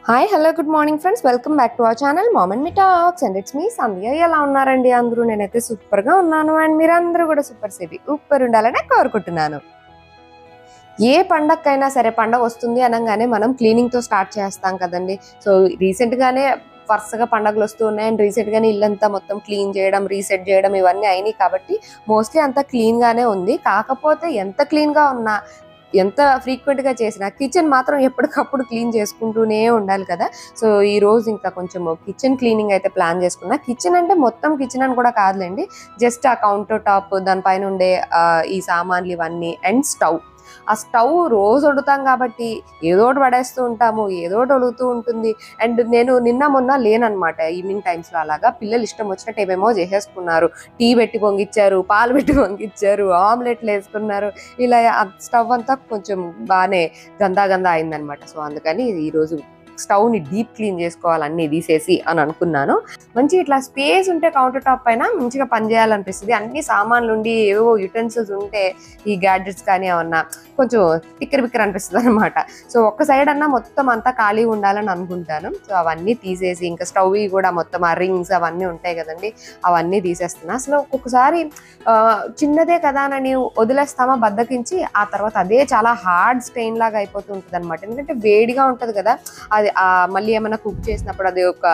Hi hello good morning friends, welcome back to our channel mom and me talks and it's me Sandhya. ఎలా ఉన్నారండి అందరూ? నేనైతే సూపర్గా ఉన్నాను అండ్ మీరందరూ కూడా సూపర్ సేవి సూపర్ ఉండాలని కోరుకుంటున్నాను. ఏ పండగకైనా సరే, పండగ వస్తుంది అనగానే మనం క్లీనింగ్తో స్టార్ట్ చేస్తాం కదండి. సో రీసెంట్గానే వరుసగా పండుగలు వస్తూ ఉన్నాయి అండ్ రీసెంట్గానే ఇల్లంతా మొత్తం క్లీన్ చేయడం, రీసెట్ చేయడం ఇవన్నీ అయినాయి కాబట్టి మోస్ట్లీ అంతా క్లీన్గానే ఉంది. కాకపోతే ఎంత క్లీన్గా ఉన్నా, ఎంత ఫ్రీక్వెంట్గా చేసినా కిచెన్ మాత్రం ఎప్పటికప్పుడు క్లీన్ చేసుకుంటూనే ఉండాలి కదా. సో ఈ రోజు ఇంకా కొంచెం కిచెన్ క్లీనింగ్ అయితే ప్లాన్ చేసుకున్నా. కిచెన్ అంటే మొత్తం కిచెన్ అని కూడా కాదులేండి, జస్ట్ ఆ కౌంటర్ టాప్, దానిపైన ఉండే ఈ సామాన్లు ఇవన్నీ అండ్ స్టవ్. ఆ స్టవ్ రోజు వండుతాం కాబట్టి ఏదో ఒకటి పడేస్తూ ఉంటాము, ఏదో ఒకటి ఒలుగుతూ ఉంటుంది. అండ్ నేను నిన్న మొన్న లేననమాట ఈవినింగ్ టైమ్స్లో. అలాగా పిల్లలు ఇష్టం వచ్చినట్టు ఏమేమో చేసేసుకున్నారు. టీ పెట్టి పొంగిచ్చారు, పాలు పెట్టి పొంగిచ్చారు, ఆమ్లెట్లు వేసుకున్నారు. ఇలా స్టవ్ అంతా కొంచెం బాగానే గందా అయిందనమాట. సో అందుకని ఈరోజు స్టవ్ని డీప్ క్లీన్ చేసుకోవాలి అన్నీ తీసేసి అని అనుకున్నాను. మంచి ఇట్లా స్పేస్ ఉంటే కౌంటర్ టాప్ పైన మంచిగా పని చేయాలనిపిస్తుంది. అన్ని సామాన్లు ఉండి ఏవో యుటెన్సిల్స్ ఉంటే ఈ గ్యాడ్జెట్స్ కానీ ఏమన్నా కొంచెం బిక్కర అనిపిస్తుంది అనమాట. సో ఒక్క సైడ్ అన్నా మొత్తం అంతా ఖాళీ ఉండాలని అనుకుంటాను. సో అవన్నీ తీసేసి ఇంకా స్టవ్ కూడా మొత్తం ఆ రింగ్స్ అవన్నీ ఉంటాయి కదండి, అవన్నీ తీసేస్తున్నా. అసలు ఒక్కొక్కసారి చిన్నదే కదా అని వదిలేస్తామా బద్దకించి, ఆ తర్వాత అదే చాలా హార్డ్ స్టెయిన్ లాగా అయిపోతూ ఉంటుంది అనమాట. ఎందుకంటే వేడిగా ఉంటుంది కదా, అది మళ్ళీ ఏమైనా కుక్ చేసినప్పుడు అది ఒక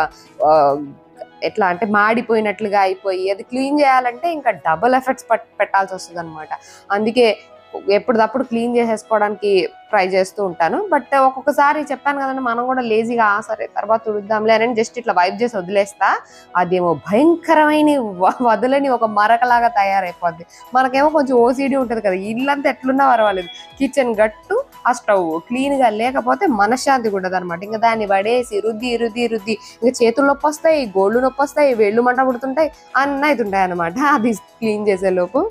ఎట్లా అంటే మాడిపోయినట్లుగా అయిపోయి అది క్లీన్ చేయాలంటే ఇంకా డబుల్ ఎఫర్ట్స్ పెట్టాల్సి వస్తుంది అనమాట. అందుకే ఎప్పటికప్పుడు క్లీన్ చేసేసుకోవడానికి ట్రై చేస్తూ ఉంటాను. బట్ ఒక్కొక్కసారి చెప్పాను కదండి, మనం కూడా లేజీగా సరే తర్వాత తుడుద్దాంలే అని జస్ట్ ఇట్లా వైప్ చేసి వదిలేస్తా. అదేమో భయంకరమైన వదలని ఒక మరకలాగా తయారైపోద్ది. మనకేమో కొంచెం ఓసీడీ ఉంటుంది కదా, ఇల్లంతా ఎట్లున్నా పర్వాలేదు, కిచెన్ గట్టు ఆ స్టవ్ క్లీన్గా లేకపోతే మనశ్శాంతి ఉండదు అనమాట. ఇంకా దాన్ని పడేసి రుద్ది ఇంకా చేతులు నొప్పి వస్తాయి, గోళ్ళు నొప్పి వస్తాయి, వేళ్ళు మంట పుడుతుంటాయి, అన్నీ అవుతుంటాయి అనమాట అది క్లీన్ చేసేలోపు.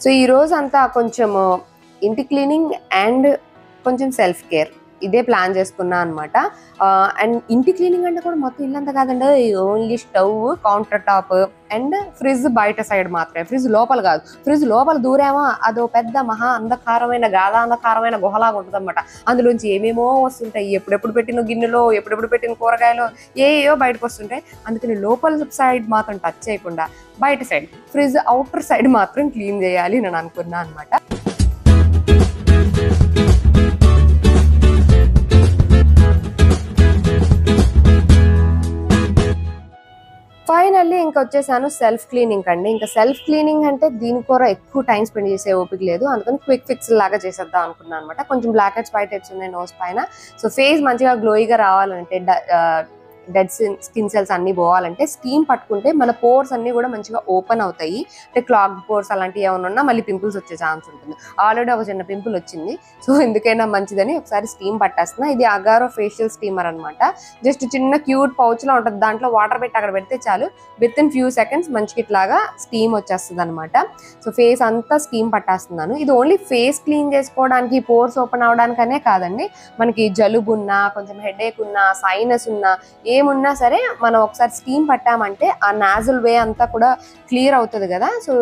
సో ఈ రోజు అంతా కొంచెం ఇంటి క్లీనింగ్ అండ్ కొంచెం సెల్ఫ్ కేర్ ఇదే ప్లాన్ చేసుకున్నా అనమాట. అండ్ ఇంటి క్లీనింగ్ అంటే కూడా మొత్తం ఇల్లంతా కాదండి, only stove, counter top and fridge బయట సైడ్ మాత్రమే. ఫ్రిడ్జ్ లోపల కాదు. ఫ్రిడ్జ్ లోపల దూరేమో అదో పెద్ద మహా అంధకారమైన గాఢాంధకారమైన గుహలాగా ఉంటుంది అనమాట. అందులోంచి ఏమేమో వస్తుంటాయి, ఎప్పుడెప్పుడు పెట్టిన గిన్నెలో, ఎప్పుడెప్పుడు పెట్టిన కూరగాయలు ఏయో బయటకు వస్తుంటాయి. అందుకని లోపల సైడ్ మాత్రం టచ్ చేయకుండా బయట సైడ్ ఫ్రిడ్జ్ అవుటర్ సైడ్ మాత్రం క్లీన్ చేయాలి నేను అనుకున్నా అనమాట. ఫైనల్లీ ఇంకా వచ్చేసాను సెల్ఫ్ క్లీనింగ్ అండి. ఇంకా సెల్ఫ్ క్లీనింగ్ అంటే దీని కూడా ఎక్కువ టైం స్పెండ్ చేసే ఓపిక లేదు, అందుకని క్విక్ ఫిక్స్ లాగా చేసేద్దాం అనుకున్నాను అనమాట. కొంచెం బ్లాక్ హెడ్స్, వైట్ హెడ్స్ ఉన్నాయి నోస్ పైన. సో ఫేస్ మంచిగా గ్లోయిగా రావాలంటే, డెడ్ స్కిన్ సెల్స్ అన్ని పోవాలంటే స్టీమ్ పట్టుకుంటే మన పోర్స్ అన్ని కూడా మంచిగా ఓపెన్ అవుతాయి. అంటే క్లాగ్ పోర్స్ అలాంటివి ఏమైనా ఉన్నా మళ్ళీ పింపుల్స్ వచ్చే ఛాన్స్ ఉంటుంది. ఆల్రెడీ ఒక చిన్న పింపుల్ వచ్చింది, సో ఎందుకైనా మంచిదని ఒకసారి స్టీమ్ పట్టేస్తున్నా. ఇది అగారో ఫేషియల్ స్టీమర్ అనమాట. జస్ట్ చిన్న క్యూట్ పౌచ్ లో ఉంటుంది, దాంట్లో వాటర్ పెట్టి అక్కడ పెడితే చాలు, విత్ ఇన్ ఫ్యూ సెకండ్స్ మంచిగా ఇట్లాగా స్టీమ్ వచ్చేస్తుంది అనమాట. సో ఫేస్ అంతా స్టీమ్ పట్టేస్తున్నాను. ఇది ఓన్లీ ఫేస్ క్లీన్ చేసుకోవడానికి, పోర్స్ ఓపెన్ అవడానికనే కాదండి, మనకి జలుబు ఉన్నా, కొంచెం హెడేక్ ఉన్నా, సైనస్ ఉన్నా, ఏమున్నా సరే మనం ఒకసారి స్టీమ్ పట్టామంటే ఆ నాజల్ వే అంతా కూడా క్లియర్ అవుతుంది కదా. సో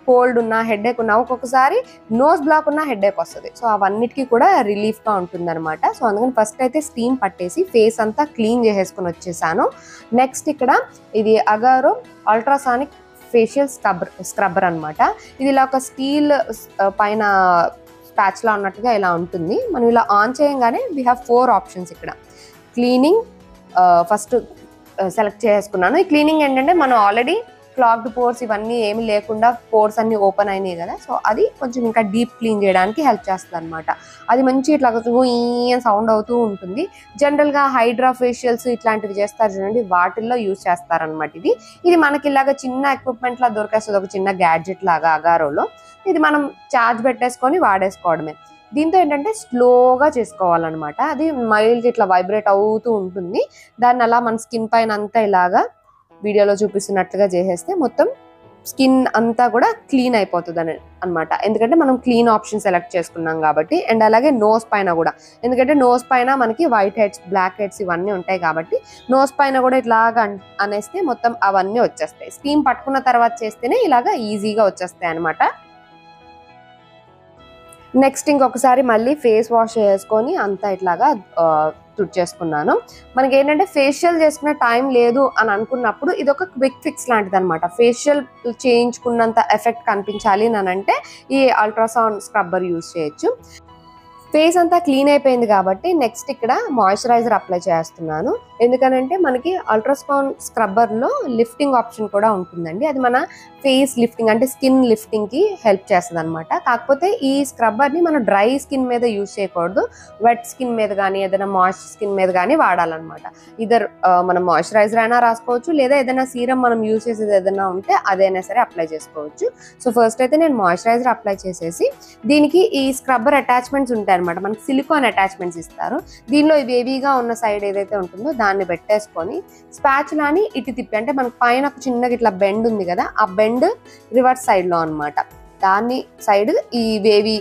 కోల్డ్ ఉన్నా, హెడేక్ ఉన్నా, ఒక్కొక్కసారి నోస్ బ్లాక్ ఉన్నా హెడేక్ వస్తుంది. సో అవన్నిటికీ కూడా రిలీఫ్గా ఉంటుంది అనమాట. సో అందుకని ఫస్ట్ అయితే స్టీమ్ పట్టేసి ఫేస్ అంతా క్లీన్ చేసేసుకుని వచ్చేసాను. నెక్స్ట్ ఇక్కడ ఇది అగారో అల్ట్రాసానిక్ ఫేషియల్ స్క్రబ్బర్ అనమాట. ఇది ఇలా ఒక స్టీల్ పైన ప్యాచ్లా ఉన్నట్టుగా ఇలా ఉంటుంది. మనం ఇలా ఆన్ చేయగానే వీ హ్యావ్ 4 ఆప్షన్స్. ఇక్కడ క్లీనింగ్ ఫస్ట్ సెలెక్ట్ చేసుకున్నాను. ఈ క్లీనింగ్ ఏంటంటే మనం ఆల్రెడీ క్లాగ్డ్ పోర్స్ ఇవన్నీ ఏమి లేకుండా పోర్స్ అన్ని ఓపెన్ అయినాయి కదా, సో అది కొంచెం ఇంకా డీప్ క్లీన్ చేయడానికి హెల్ప్ చేస్తుంది అనమాట. అది మంచి ఇట్లా సౌండ్ అవుతూ ఉంటుంది. జనరల్గా హైడ్రా ఫేషియల్స్ ఇట్లాంటివి చేస్తారు చూడండి, వాటిల్లో యూజ్ చేస్తారనమాట. ఇది మనకి ఇలాగా చిన్న ఎక్విప్మెంట్ లా దొరికేస్తుంది, ఒక చిన్న గ్యాడ్జెట్ లాగా అగారోలో. ఇది మనం ఛార్జ్ పెట్టేసుకొని వాడేసుకోవడమే. దీంతో ఏంటంటే స్లోగా చేసుకోవాలన్నమాట. అది మైల్డ్ ఇట్లా వైబ్రేట్ అవుతూ ఉంటుంది. దాన్ని అలా మన స్కిన్ పైన అంతా ఇలాగా వీడియోలో చూపిస్తున్నట్లుగా చేసేస్తే మొత్తం స్కిన్ అంతా కూడా క్లీన్ అయిపోతుంది అనమాట. ఎందుకంటే మనం క్లీన్ ఆప్షన్ సెలెక్ట్ చేసుకున్నాం కాబట్టి. అండ్ అలాగే నోస్ పైన కూడా, ఎందుకంటే నోస్ పైన మనకి వైట్ హెడ్స్, బ్లాక్ హెడ్స్ ఇవన్నీ ఉంటాయి కాబట్టి నోస్ పైన కూడా ఇట్లాగా అనేస్తే మొత్తం అవన్నీ వచ్చేస్తాయి. స్టీమ్ పట్టుకున్న తర్వాత చేస్తేనే ఇలాగా ఈజీగా వచ్చేస్తాయి అనమాట. నెక్స్ట్ ఇంకొకసారి మళ్ళీ ఫేస్ వాష్ చేసుకొని అంతా ఇట్లాగా తుడిచేసుకున్నాను. మనకి ఏంటంటే ఫేషియల్ చేసుకునే టైం లేదు అని అనుకున్నప్పుడు ఇది ఒక క్విక్ ఫిక్స్ లాంటిది అనమాట. ఫేషియల్ చేయించుకున్నంత ఎఫెక్ట్ కనిపించాలి అని అంటే ఈ అల్ట్రాసౌండ్ స్క్రబ్బర్ యూజ్ చేయొచ్చు. ఫేస్ అంతా క్లీన్ అయిపోయింది కాబట్టి నెక్స్ట్ ఇక్కడ మాయిశ్చరైజర్ అప్లై చేస్తున్నాను. ఎందుకనంటే మనకి అల్ట్రాసౌండ్ స్క్రబ్బర్లో లిఫ్టింగ్ ఆప్షన్ కూడా ఉంటుందండి. అది మన ఫేస్ లిఫ్టింగ్ అంటే స్కిన్ లిఫ్టింగ్కి హెల్ప్ చేస్తుంది అనమాట. కాకపోతే ఈ స్క్రబ్బర్ని మనం డ్రై స్కిన్ మీద యూజ్ చేయకూడదు, వెట్ స్కిన్ మీద కానీ ఏదైనా మాయిశ్చర్ స్కిన్ మీద కానీ వాడాలన్నమాట. ఇదర్ మనం మాయిశ్చరైజర్ అయినా రాసుకోవచ్చు, లేదా ఏదైనా సీరం మనం యూజ్ చేసేది ఏదైనా ఉంటే అదైనా సరే అప్లై చేసుకోవచ్చు. సో ఫస్ట్ అయితే నేను మాయిశ్చరైజర్ అప్లై చేసేసి దీనికి ఈ స్క్రబ్బర్ అటాచ్మెంట్స్ ఉంటాయి అనమాట. మనకి సిలికాన్ అటాచ్మెంట్స్ ఇస్తారు. దీనిలో ఈ వేవీగా ఉన్న సైడ్ ఏదైతే ఉంటుందో దాన్ని పెట్టేసుకొని స్పాచులాని ఇటు తిప్పి, అంటే మనకి పైన ఒక చిన్నగా ఇట్లా బెండ్ ఉంది కదా, ఆ బెండ్ రివర్స్ సైడ్ లో అనమాట, దాన్ని సైడ్ ఈ వేవీ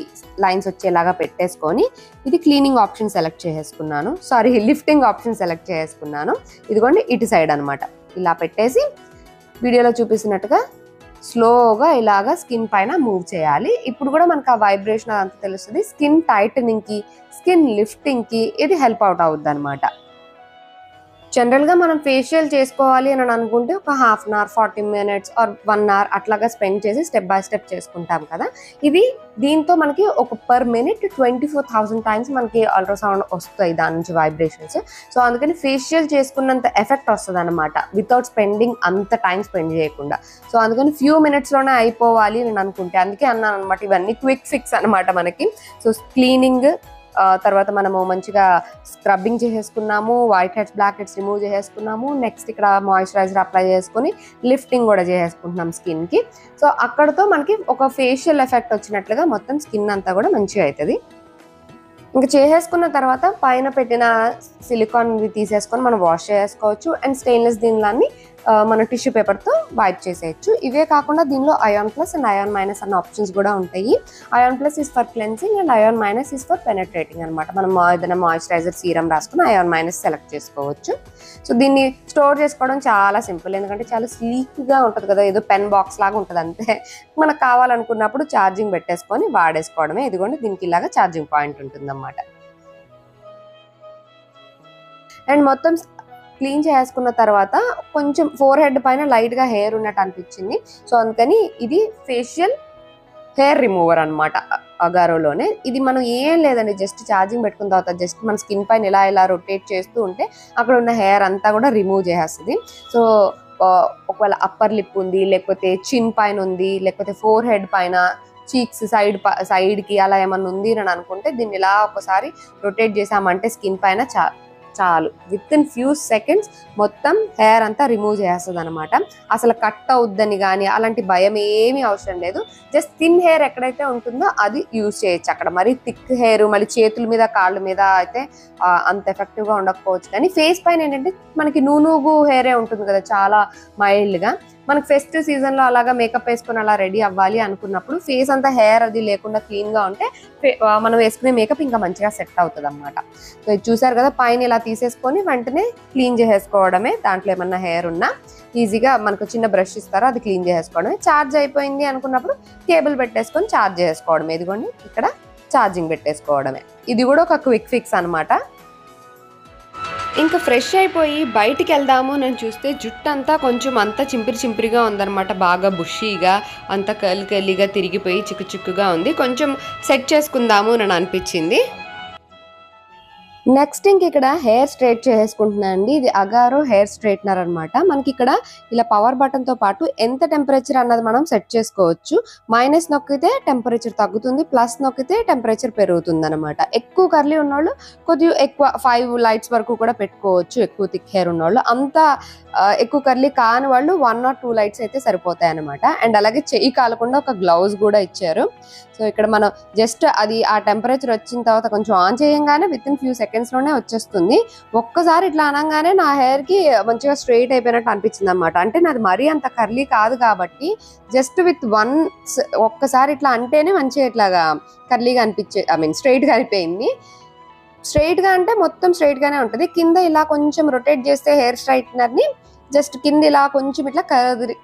లైన్స్ వచ్చేలాగా పెట్టేసుకొని ఇది క్లీనింగ్ ఆప్షన్ సెలెక్ట్ చేసుకున్నాను, లిఫ్టింగ్ ఆప్షన్ సెలెక్ట్ చేసుకున్నాను. ఇదిగోండి ఇటు సైడ్ అనమాట. ఇలా పెట్టేసి వీడియోలో చూపిస్తున్నట్టుగా స్లోగా ఇలాగా స్కిన్ పైన మూవ్ చేయాలి. ఇప్పుడు కూడా మనకు ఆ వైబ్రేషన్ అదంతా తెలుస్తుంది. స్కిన్ టైటనింగ్ కి, స్కిన్ లిఫ్టింగ్ కి ఇది హెల్ప్ అవుట్ అవుద్ది అనమాట. జనరల్గా మనం ఫేషియల్ చేసుకోవాలి అని అనుకుంటే ఒక half an hour, 40 minutes or 1 hour అట్లాగా స్పెండ్ చేసి స్టెప్ బై స్టెప్ చేసుకుంటాం కదా. ఇది దీంతో మనకి ఒక పర్ మినిట్ 24,000 times మనకి అల్ట్రాసౌండ్ వస్తాయి, దాని నుంచి వైబ్రేషన్స్. సో అందుకని ఫేషియల్ చేసుకున్నంత ఎఫెక్ట్ వస్తుంది అనమాట, వితౌట్ స్పెండింగ్ అంత టైం స్పెండ్ చేయకుండా. సో అందుకని ఫ్యూ మినిట్స్లోనే అయిపోవాలి అని అనుకుంటే, అందుకే అన్నాను అనమాట ఇవన్నీ క్విక్ ఫిక్స్ అనమాట మనకి. సో క్లీనింగ్ తర్వాత మనము మంచిగా స్క్రబ్బింగ్ చేసేసుకున్నాము, white heads black heads remove చేసేసుకున్నాము. నెక్స్ట్ ఇక్కడ మాయిశ్చరైజర్ అప్లై చేసుకుని లిఫ్టింగ్ కూడా చేసేసుకుంటున్నాం స్కిన్కి. సో అక్కడతో మనకి ఒక ఫేషియల్ ఎఫెక్ట్ వచ్చినట్లుగా మొత్తం స్కిన్ అంతా కూడా మంచిగా అవుతుంది. ఇంకా చేసేసుకున్న తర్వాత పైన పెట్టిన సిలికాన్ తీసేసుకొని మనం వాష్ చేసుకోవచ్చు. అండ్ స్టెయిన్లెస్ దీనిలాన్ని మన టిష్యూ పేపర్తో వైప్ చేసేయచ్చు. ఇవే కాకుండా దీనిలో ion plus and ion minus అన్న ఆప్షన్స్ కూడా ఉంటాయి. Ion plus is for cleansing and ion minus is for penetrating అనమాట. మనం ఏదైనా మాయిశ్చరైజర్ సీరం రాసుకుని అయాన్ మైనస్ సెలెక్ట్ చేసుకోవచ్చు. సో దీన్ని స్టోర్ చేసుకోవడం చాలా సింపుల్, ఎందుకంటే చాలా స్లీక్గా ఉంటుంది కదా, ఏదో పెన్ బాక్స్ లాగా ఉంటుంది అంతే. మనకు కావాలనుకున్నప్పుడు ఛార్జింగ్ పెట్టేసుకొని వాడేసుకోవడమే. ఇదిగోండి దీనికి ఇలాగా ఛార్జింగ్ పాయింట్ ఉంటుందన్నమాట. అండ్ మొత్తం క్లీన్ చేసుకున్న తర్వాత కొంచెం ఫోర్ హెడ్ పైన లైట్గా హెయిర్ ఉన్నట్టు అనిపించింది. సో అందుకని ఇది ఫేషియల్ హెయిర్ రిమూవర్ అనమాట అగారోలోనే. ఇది మనం ఏం లేదండి, జస్ట్ ఛార్జింగ్ పెట్టుకున్న తర్వాత జస్ట్ మన స్కిన్ పైన ఇలా రొటేట్ చేస్తూ ఉంటే అక్కడ ఉన్న హెయిర్ అంతా కూడా రిమూవ్ చేసేస్తుంది. సో ఒకవేళ అప్పర్ లిప్ ఉంది, లేకపోతే చిన్ పైన ఉంది, లేకపోతే ఫోర్ హెడ్ పైన, చీక్స్ సైడ్కి అలా ఏమన్నా ఉంది అని అనుకుంటే దీన్ని ఇలా ఒకసారి రొటేట్ చేసామంటే స్కిన్ పైన చాలు, విత్ ఇన్ ఫ్యూ సెకండ్స్ మొత్తం హెయిర్ అంతా రిమూవ్ చేస్తుంది అనమాట. అసలు కట్ అవుద్దని కానీ అలాంటి భయం ఏమీ అవసరం లేదు. జస్ట్ థిన్ హెయిర్ ఎక్కడైతే ఉంటుందో అది యూజ్ చేయొచ్చు. అక్కడ మరి థిక్ హెయిర్ మళ్ళీ చేతుల మీద కాళ్ళ మీద అయితే అంత ఎఫెక్టివ్గా ఉండకపోవచ్చు. కానీ ఫేస్ పైన ఏంటంటే మనకి నూనూగు హెయిరే ఉంటుంది కదా, చాలా మైల్డ్గా. మనకి ఫెస్టివ్ సీజన్లో అలాగా మేకప్ వేసుకొని అలా రెడీ అవ్వాలి అనుకున్నప్పుడు ఫేస్ అంతా హెయిర్ అది లేకుండా క్లీన్గా ఉంటే మనం వేసుకునే మేకప్ ఇంకా మంచిగా సెట్ అవుతుంది అనమాట. సో ఇది చూసారు కదా, పైన ఇలా తీసేసుకొని వెంటనే క్లీన్ చేసేసుకోవడమే. దాంట్లో ఏమన్నా హెయిర్ ఉన్నా ఈజీగా మనకు చిన్న బ్రష్ ఇస్తారో అది క్లీన్ చేసేసుకోవడమే. ఛార్జ్ అయిపోయింది అనుకున్నప్పుడు కేబుల్ పెట్టేసుకొని ఛార్జ్ చేసుకోవడమే. ఇదిగోండి ఇక్కడ ఛార్జింగ్ పెట్టేసుకోవడమే. ఇది కూడా ఒక క్విక్ ఫిక్స్ అనమాట. ఇంకా ఫ్రెష్ అయిపోయి బయటికి వెళ్దాము నేను చూస్తే జుట్టు అంతా కొంచెం అంతా చింపిరిగా ఉందన్నమాట. బాగా బుషీగా అంతా కర్లీగా తిరిగిపోయి చిక్కుగా ఉంది. కొంచెం సెట్ చేసుకుందాము అని అనిపించింది. నెక్స్ట్ ఇంక ఇక్కడ హెయిర్ స్ట్రైట్ చేసుకుంటున్నాను అండి. ఇది అగారో హెయిర్ స్ట్రైట్నర్ అనమాట. మనకి ఇక్కడ ఇలా పవర్ బటన్ తో పాటు ఎంత టెంపరేచర్ అన్నది మనం సెట్ చేసుకోవచ్చు. మైనస్ నొక్కితే టెంపరేచర్ తగ్గుతుంది, ప్లస్ నొక్కితే టెంపరేచర్ పెరుగుతుంది అనమాట. ఎక్కువ కర్లీ ఉన్నోళ్ళు కొద్దిగా ఎక్కువ 5 lights వరకు కూడా పెట్టుకోవచ్చు. ఎక్కువ థిక్ హెయిర్ ఉన్నోళ్ళు, అంతా ఎక్కువ కర్లీ కాని వాళ్ళు 1 or 2 lights అయితే సరిపోతాయి అనమాట. అండ్ అలాగే చెయ్యి కాలకుండా ఒక గ్లౌజ్ కూడా ఇచ్చారు. సో ఇక్కడ మనం జస్ట్ అది ఆ టెంపరేచర్ వచ్చిన తర్వాత కొంచెం ఆన్ చేయంగానే విత్ ఇన్ ఫ్యూ సెకండ్స్ లోనే వచ్చేస్తుంది. ఒక్కసారి ఇట్లా అనగానే నా హెయిర్ కి మంచిగా స్ట్రైట్ అయిపోయినట్టు అనిపించింది అనమాట. అంటే నాది మరీ అంత కర్లీ కాదు కాబట్టి జస్ట్ విత్ ఒక్కసారి ఇట్లా అంటేనే మంచిగా ఇట్లాగా కర్లీగా స్ట్రైట్ గా అయిపోయింది. స్ట్రైట్ గా అంటే మొత్తం స్ట్రైట్ గానే ఉంటుంది. కింద ఇలా కొంచెం రొటేట్ చేస్తే హెయిర్ స్ట్రైట్నర్ ని జస్ట్ కింద ఇలా కొంచెం ఇట్లా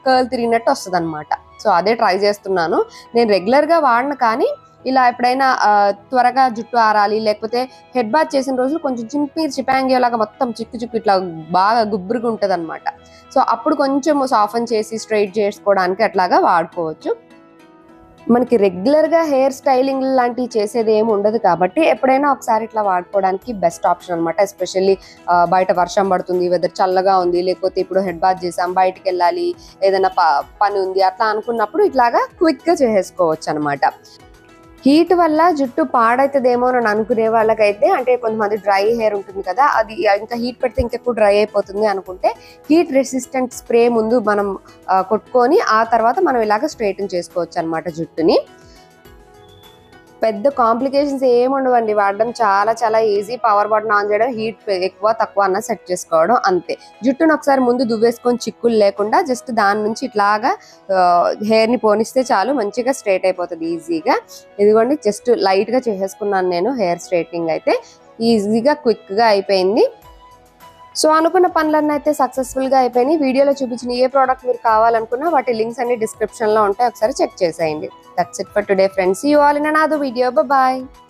కర్ల్ తిరిగినట్టు వస్తుంది అనమాట. సో అదే ట్రై చేస్తున్నాను. నేను రెగ్యులర్ గా వాడను, కానీ ఇలా ఎప్పుడైనా త్వరగా జుట్టు ఆరాలి, లేకపోతే హెడ్ బాత్ చేసిన రోజులు కొంచెం చిపాంగి లాగా మొత్తం చిక్కు ఇట్లా బాగా గుబ్బురుగా ఉంటుంది అనమాట. సో అప్పుడు కొంచెం సాఫన్ చేసి స్ట్రైట్ చేసుకోవడానికి అట్లాగా వాడుకోవచ్చు. మనకి రెగ్యులర్గా హెయిర్ స్టైలింగ్ లాంటివి చేసేది ఏమి ఉండదు కాబట్టి ఎప్పుడైనా ఒకసారి ఇట్లా వాడుకోవడానికి బెస్ట్ ఆప్షన్ అనమాట. ఎస్పెషల్లీ బయట వర్షం పడుతుంది, వెదర్ చల్లగా ఉంది, లేకపోతే ఇప్పుడు హెడ్ బాత్ చేసాం, బయటకు వెళ్ళాలి, ఏదైనా పని ఉంది అట్లా అనుకున్నప్పుడు ఇట్లాగా క్విక్గా చేసేసుకోవచ్చు అనమాట. హీట్ వల్ల జుట్టు పాడైతుందేమో అని అనుకునే వాళ్ళకైతే, అంటే కొంతమంది డ్రై హెయిర్ ఉంటుంది కదా, అది ఇంకా హీట్ పెడితే ఇంకెక్కువ డ్రై అయిపోతుంది అనుకుంటే హీట్ రెసిస్టెంట్ స్ప్రే ముందు మనం కొట్టుకొని ఆ తర్వాత మనం ఇలాగ స్ట్రైటన్ చేసుకోవచ్చు అనమాట జుట్టుని. పెద్ద కాంప్లికేషన్స్ ఏమి ఉండవండి, వాడడం చాలా చాలా ఈజీ. పవర్ బటన్ ఆన్ చేయడం, హీట్ ఎక్కువ తక్కువ అన్న సెట్ చేసుకోవడం అంతే. జుట్టును ఒకసారి ముందు దువ్వేసుకొని చిక్కులు లేకుండా జస్ట్ దాని నుంచి ఇట్లాగా హెయిర్ని పోనిస్తే చాలు, మంచిగా స్ట్రైట్ అయిపోతుంది ఈజీగా. ఇదిగోండి జస్ట్ లైట్గా చేసేసుకున్నాను నేను హెయిర్ స్ట్రైట్నింగ్ అయితే, ఈజీగా క్విక్గా అయిపోయింది. సో అనుకున్న పనులన్నీ అయితే సక్సెస్ఫుల్గా అయిపోయినాయి. వీడియోలో చూపించిన ఏ ప్రోడక్ట్ మీరు కావాలనుకున్నా వాటి లింక్స్ అన్ని డిస్క్రిప్షన్లో ఉంటాయి, ఒకసారి చెక్ చేసేయండి. That's it for today, friends. See you all in another video. Bye bye.